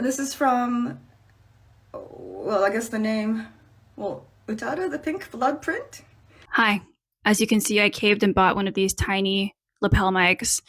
And this is from, well, I guess the name, well, UTADA, the pink blood print? Hi. As you can see, I caved and bought one of these tiny lapel mics,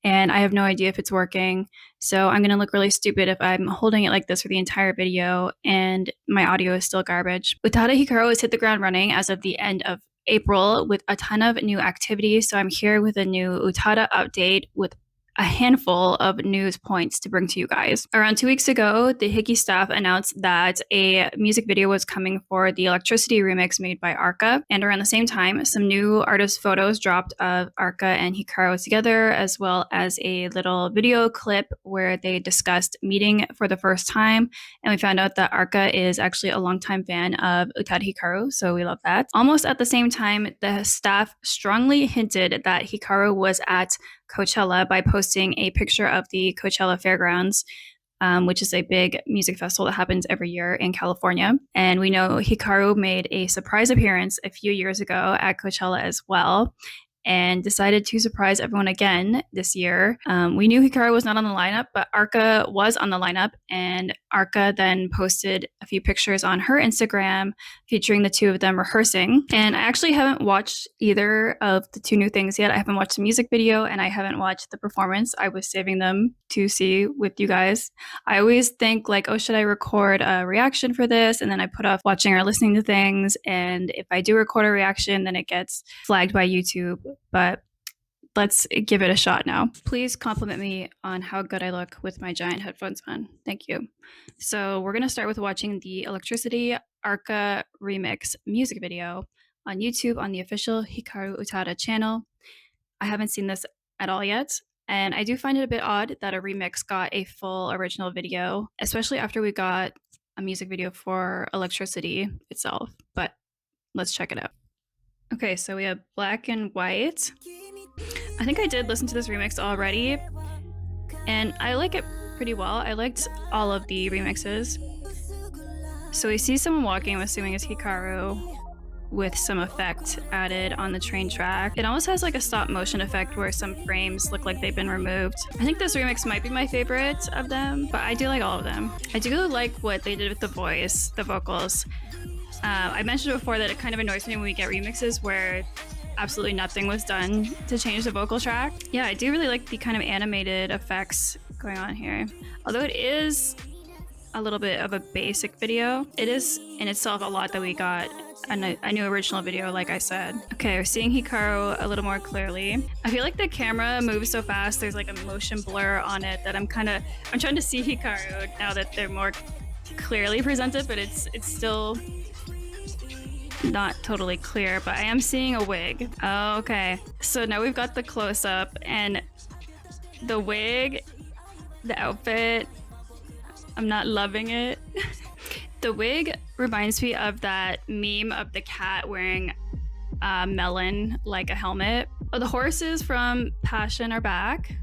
and I have no idea if it's working. So I'm going to look really stupid if I'm holding it like this for the entire video and my audio is still garbage. UTADA HIKARU has hit the ground running as of the end of April with a ton of new activities. So I'm here with a new UTADA update with a handful of news points to bring to you guys. Around 2 weeks ago, the Hiki staff announced that a music video was coming for the Electricity remix made by Arca. And around the same time, some new artist photos dropped of Arca and Hikaru together, as well as a little video clip where they discussed meeting for the first time. And we found out that Arca is actually a longtime fan of UTADA HIKARU, so we love that. Almost at the same time, the staff strongly hinted that Hikaru was at Coachella by posting a picture of the Coachella Fairgrounds, which is a big music festival that happens every year in California. And we know Hikaru made a surprise appearance a few years ago at Coachella as well, and decided to surprise everyone again this year. We knew Hikaru was not on the lineup, but Arca was on the lineup, and Arca then posted a few pictures on her Instagram featuring the two of them rehearsing. And I actually haven't watched either of the two new things yet. I haven't watched the music video and I haven't watched the performance. I was saving them to see with you guys. I always think like, oh, should I record a reaction for this? And then I put off watching or listening to things. And if I do record a reaction, then it gets flagged by YouTube. But let's give it a shot now. Please compliment me on how good I look with my giant headphones on. Thank you. So we're going to start with watching the Electricity Arca remix music video on YouTube on the official Hikaru Utada channel. I haven't seen this at all yet, and I do find it a bit odd that a remix got a full original video, especially after we got a music video for Electricity itself. But let's check it out. Okay, so we have black and white. I think I did listen to this remix already, and I like it pretty well. I liked all of the remixes. So we see someone walking, I'm assuming it's Hikaru, with some effect added on the train track. It almost has like a stop motion effect where some frames look like they've been removed. I think this remix might be my favorite of them, but I do like all of them. I do like what they did with the voice, the vocals. I mentioned before that it kind of annoys me when we get remixes where absolutely nothing was done to change the vocal track. Yeah, I do really like the kind of animated effects going on here. Although it is a little bit of a basic video, it is in itself a lot that we got a new original video, like I said. Okay, we're seeing Hikaru a little more clearly. I feel like the camera moves so fast, there's like a motion blur on it that I'm trying to see Hikaru now that they're more clearly presented, but it's still not totally clear, but I am seeing a wig. Oh, okay, so now we've got the close-up, and the wig, the outfit, I'm not loving it. The wig reminds me of that meme of the cat wearing a melon like a helmet. Oh, the horses from Passion are back.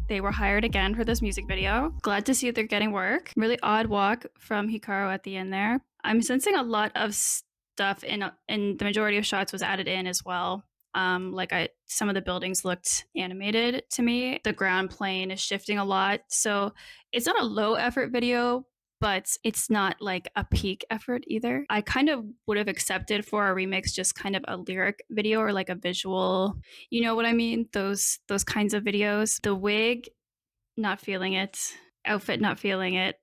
They were hired again for this music video. Glad to see that they're getting work. Really odd walk from Hikaru at the end there. I'm sensing a lot of stuff in the majority of shots was added in as well. Some of the buildings looked animated to me. The ground plane is shifting a lot. So it's not a low effort video, but it's not like a peak effort either. I kind of would have accepted for a remix just kind of a lyric video or like a visual, you know what I mean? Those kinds of videos. The wig, not feeling it. Outfit, not feeling it.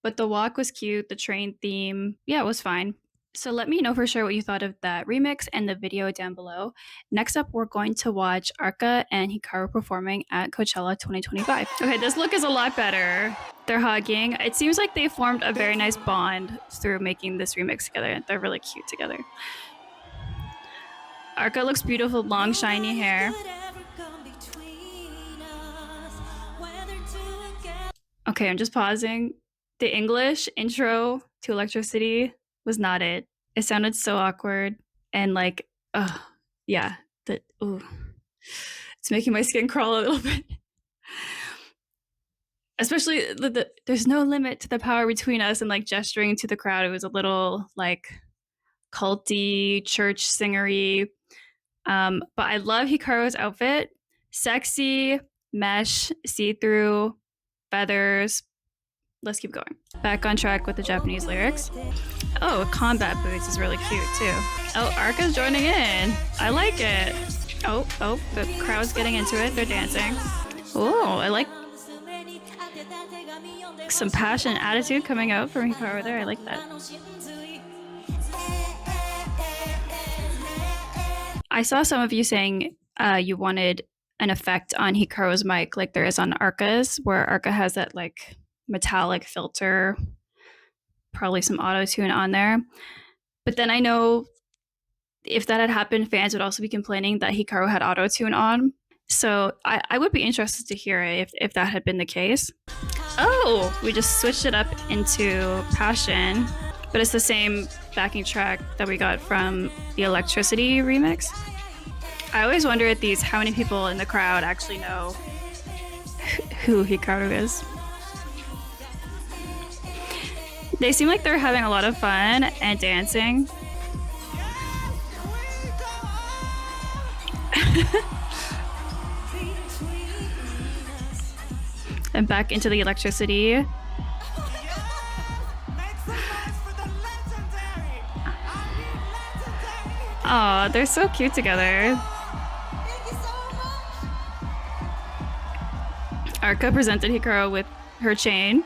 But the walk was cute. The train theme, yeah, it was fine. So let me know for sure what you thought of that remix and the video down below. Next up, we're going to watch Arca and Hikaru performing at Coachella 2025. Okay, this look is a lot better. They're hugging. It seems like they formed a very nice bond through making this remix together. They're really cute together. Arca looks beautiful, long, shiny hair. Okay, I'm just pausing. The English intro to Electricity was not it. It sounded so awkward and like, yeah, it's making my skin crawl a little bit. Especially there's no limit to the power between us, and like gesturing to the crowd. It was a little like culty, church singery. But I love Hikaru's outfit. Sexy, mesh, see-through, feathers, let's keep going. Back on track with the Japanese lyrics. Oh, combat boots is really cute too. Oh, Arka's joining in. I like it. Oh, the crowd's getting into it. They're dancing. Oh, I like some passion and attitude coming out from Hikaru there. I like that. I saw some of you saying you wanted an effect on Hikaru's mic like there is on Arka's, where Arka has that like metallic filter, probably some auto-tune on there. But then I know if that had happened, fans would also be complaining that Hikaru had auto-tune on. So I would be interested to hear it if that had been the case. Oh, we just switched it up into Passion, but it's the same backing track that we got from the Electricity remix. I always wonder at these how many people in the crowd actually know who Hikaru is. They seem like they're having a lot of fun and dancing. And back into the Electricity. Oh, they're so cute together. Arka presented Hikaru with her chain.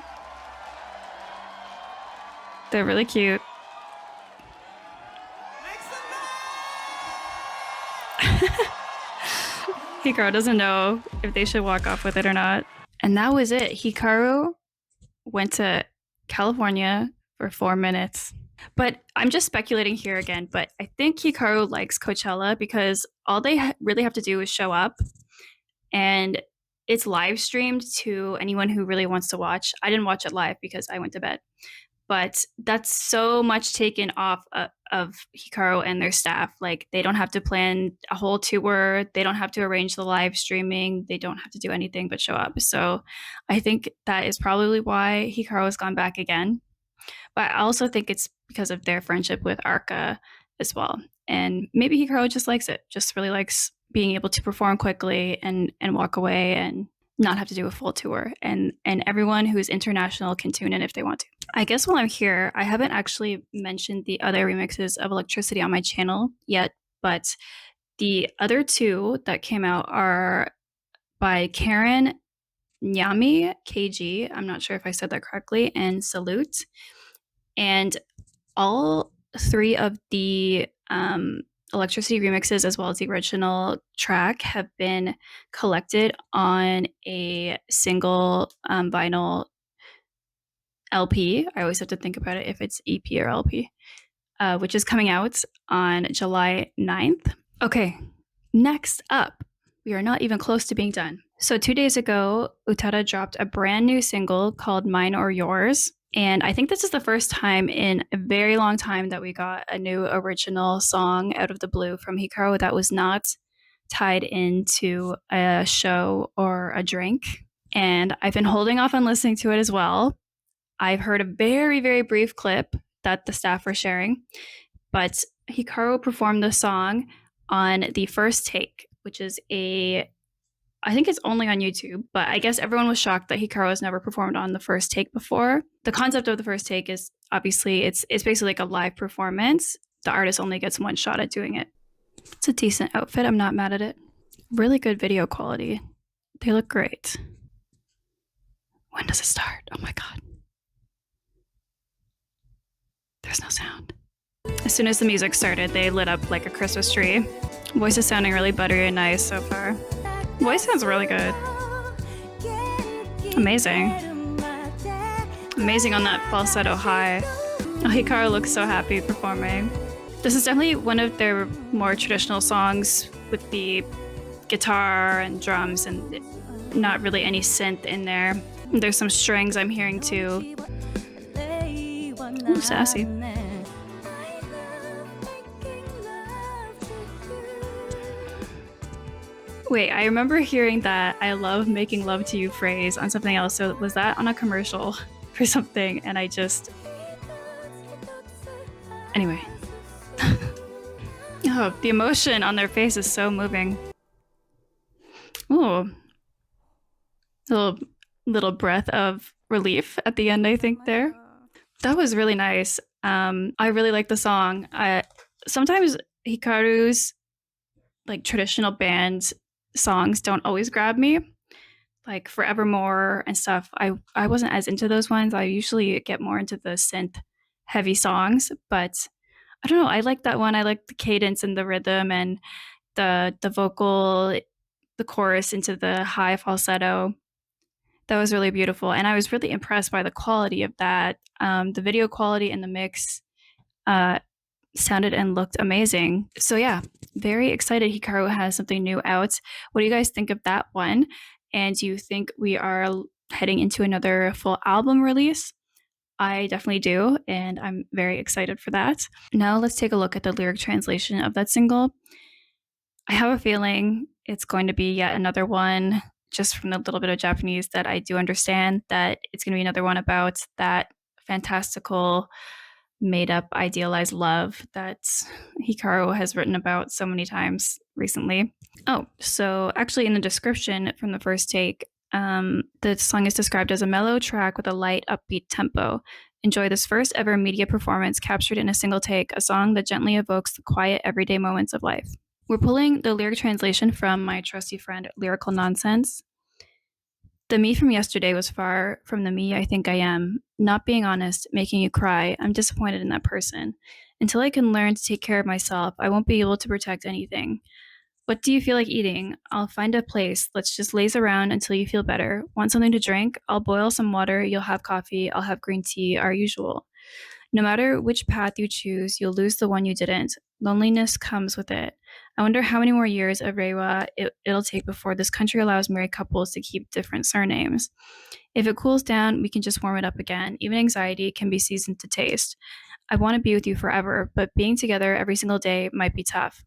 They're really cute. Hikaru doesn't know if they should walk off with it or not. And that was it. Hikaru went to California for 4 minutes. But I'm just speculating here again, but I think Hikaru likes Coachella because all they really have to do is show up, and it's live streamed to anyone who really wants to watch. I didn't watch it live because I went to bed. But that's so much taken off of Hikaru and their staff. Like, they don't have to plan a whole tour. They don't have to arrange the live streaming. They don't have to do anything but show up. So I think that is probably why Hikaru has gone back again. But I also think it's because of their friendship with Arka as well. And maybe Hikaru just likes it, just really likes being able to perform quickly and walk away and not have to do a full tour. And everyone who's international can tune in if they want to. I guess while I'm here, I haven't actually mentioned the other remixes of Electricity on my channel yet, but the other two that came out are by Karen Nyami KG. I'm not sure if I said that correctly, and Salute. And all three of the Electricity remixes, as well as the original track, have been collected on a single vinyl LP. I always have to think about it if it's EP or LP, which is coming out on July 9th. Okay, next up, we are not even close to being done. So 2 days ago, UTADA dropped a brand new single called Mine or Yours. And I think this is the first time in a very long time that we got a new original song out of the blue from Hikaru that was not tied into a show or a drink. And I've been holding off on listening to it as well. I've heard a very, very brief clip that the staff were sharing, but Hikaru performed the song on the first take, which is I think it's only on YouTube, but I guess everyone was shocked that Hikaru has never performed on the first take before. The concept of the first take is obviously it's basically like a live performance. The artist only gets one shot at doing it. It's a decent outfit. I'm not mad at it. Really good video quality. They look great. When does it start? Oh my God. There's no sound. As soon as the music started, they lit up like a Christmas tree. Voice is sounding really buttery and nice so far. Voice sounds really good. Amazing. Amazing on that falsetto high. Oh, Hikaru looks so happy performing. This is definitely one of their more traditional songs with the guitar and drums and not really any synth in there. There's some strings I'm hearing too. Ooh, sassy. Wait, I remember hearing that "I love making love to you" phrase on something else. So was that on a commercial for something? And I just... Anyway. Oh, the emotion on their face is so moving. Ooh. Little breath of relief at the end, I think, there. That was really nice. I really like the song. Sometimes Hikaru's like traditional band songs don't always grab me, like Forevermore and stuff. I wasn't as into those ones. I usually get more into the synth heavy songs, but I don't know. I like that one. I like the cadence and the rhythm and the vocal, the chorus into the high falsetto. That was really beautiful, and I was really impressed by the quality of that. The video quality and the mix uh, sounded and looked amazing. So yeah, very excited Hikaru has something new out. What do you guys think of that one? And do you think we are heading into another full album release? I definitely do, and I'm very excited for that. Now let's take a look at the lyric translation of that single. I have a feeling it's going to be yet another one, just from the little bit of Japanese that I do understand, that it's going to be another one about that fantastical, made up, idealized love that Hikaru has written about so many times recently. Oh, so actually, in the description from the first take, the song is described as a mellow track with a light, upbeat tempo. Enjoy this first ever media performance captured in a single take, a song that gently evokes the quiet, everyday moments of life. We're pulling the lyric translation from my trusty friend, Lyrical Nonsense. The me from yesterday was far from the me I think I am. Not being honest, making you cry. I'm disappointed in that person. Until I can learn to take care of myself, I won't be able to protect anything. What do you feel like eating? I'll find a place. Let's just laze around until you feel better. Want something to drink? I'll boil some water. You'll have coffee. I'll have green tea, our usual. No matter which path you choose, you'll lose the one you didn't. Loneliness comes with it. I wonder how many more years of Reiwa it'll take before this country allows married couples to keep different surnames. If it cools down, we can just warm it up again. Even anxiety can be seasoned to taste. I want to be with you forever, but being together every single day might be tough.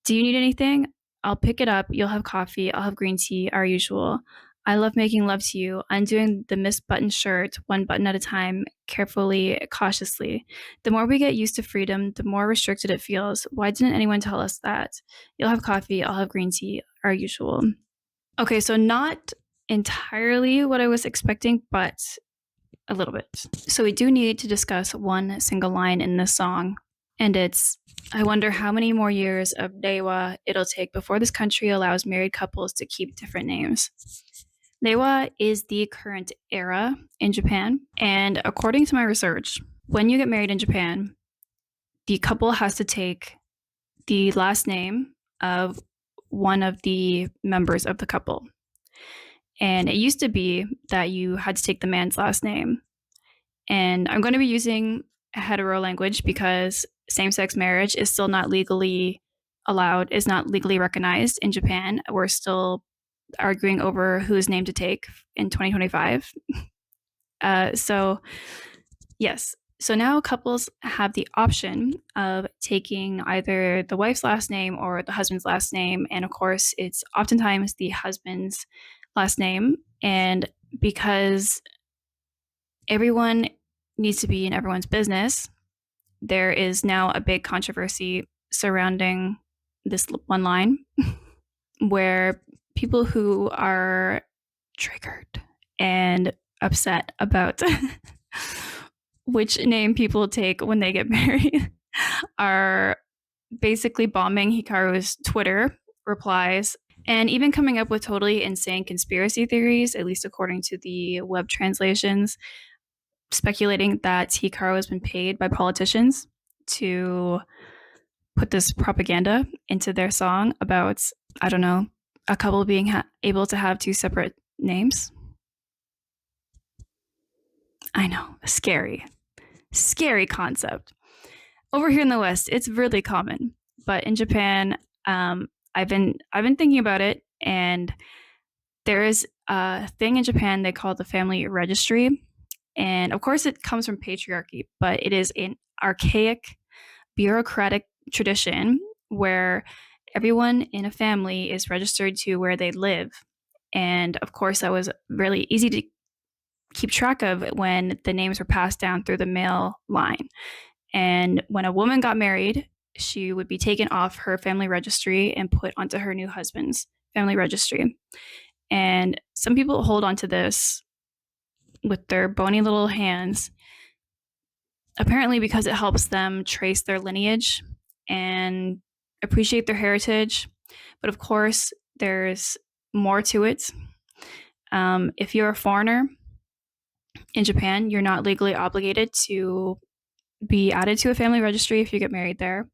Do you need anything? I'll pick it up. You'll have coffee. I'll have green tea, our usual. I love making love to you, undoing the misbuttoned shirt one button at a time, carefully, cautiously. The more we get used to freedom, the more restricted it feels. Why didn't anyone tell us that? You'll have coffee, I'll have green tea, our usual. Okay, so not entirely what I was expecting, but a little bit. So we do need to discuss one single line in this song, and it's, I wonder how many more years of Reiwa it'll take before this country allows married couples to keep different names. Reiwa is the current era in Japan, and according to my research, when you get married in Japan, the couple has to take the last name of one of the members of the couple. And it used to be that you had to take the man's last name. And I'm going to be using hetero language because same-sex marriage is still not legally allowed, is not legally recognized in Japan. We're still arguing over whose name to take in 2025. So yes. So now couples have the option of taking either the wife's last name or the husband's last name. And of course, it's oftentimes the husband's last name. And because everyone needs to be in everyone's business, there is now a big controversy surrounding this one line where people who are triggered and upset about which name people take when they get married are basically bombing Hikaru's Twitter replies and even coming up with totally insane conspiracy theories, at least according to the web translations, speculating that Hikaru has been paid by politicians to put this propaganda into their song about, I don't know, a couple being able to have two separate names. I know, scary concept. Over here in the West, it's really common, but in Japan, I've been thinking about it, and there is a thing in Japan they call the family registry, and of course it comes from patriarchy, but it is an archaic, bureaucratic tradition where everyone in a family is registered to where they live. And of course, that was really easy to keep track of when the names were passed down through the male line. And when a woman got married, she would be taken off her family registry and put onto her new husband's family registry. And some people hold on to this with their bony little hands, apparently because it helps them trace their lineage and appreciate their heritage. But of course, there's more to it. If you're a foreigner in Japan, you're not legally obligated to be added to a family registry if you get married there.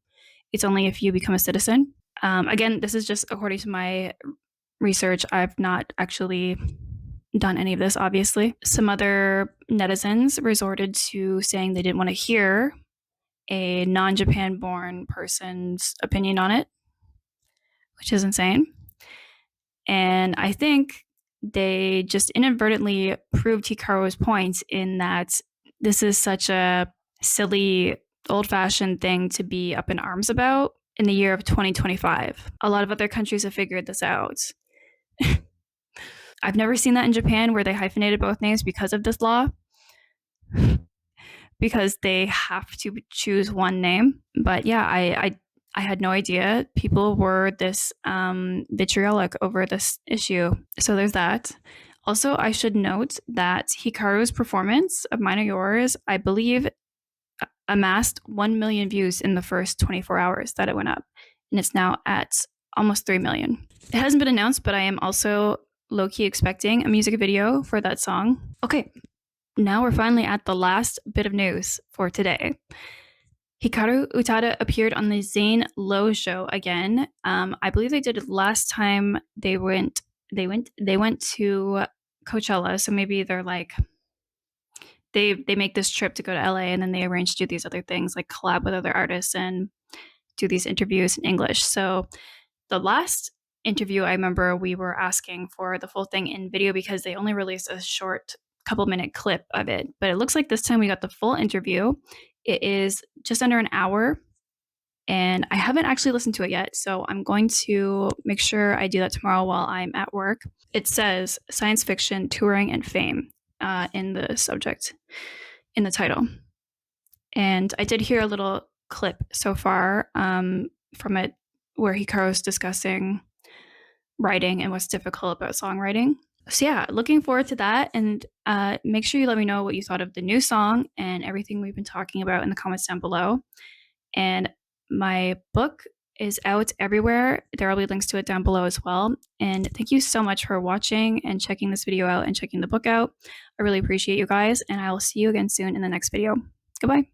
It's only if you become a citizen. Again, this is just according to my research. I've not actually done any of this, obviously. Some other netizens resorted to saying they didn't want to hear a non-Japan born person's opinion on it, which is insane. And I think they just inadvertently proved Hikaru's point in that this is such a silly, old-fashioned thing to be up in arms about in the year of 2025. A lot of other countries have figured this out. I've never seen that in Japan where they hyphenated both names because of this law, because they have to choose one name. But yeah, I had no idea people were this vitriolic over this issue. So there's that. Also, I should note that Hikaru's performance of Mine or Yours, I believe, amassed 1 million views in the first 24 hours that it went up. And it's now at almost 3 million. It hasn't been announced, but I am also low-key expecting a music video for that song. Okay, now we're finally at the last bit of news for today. Hikaru Utada appeared on the Zane Lowe show again. I believe they did it last time they went to Coachella, so maybe they're like they make this trip to go to LA and then they arrange to do these other things like collab with other artists and do these interviews in English. So the last interview, I remember we were asking for the full thing in video because they only released a short couple-minute clip of it. But it looks like this time we got the full interview. It is just under an hour, and I haven't actually listened to it yet, so I'm going to make sure I do that tomorrow while I'm at work. It says science fiction, touring, and fame in the subject, in the title. And I did hear a little clip so far from it where Hikaru's discussing writing and what's difficult about songwriting. So yeah, looking forward to that, and make sure you let me know what you thought of the new song and everything we've been talking about in the comments down below. And my book is out everywhere. There will be links to it down below as well. And thank you so much for watching and checking this video out and checking the book out. I really appreciate you guys, and I will see you again soon in the next video. Goodbye.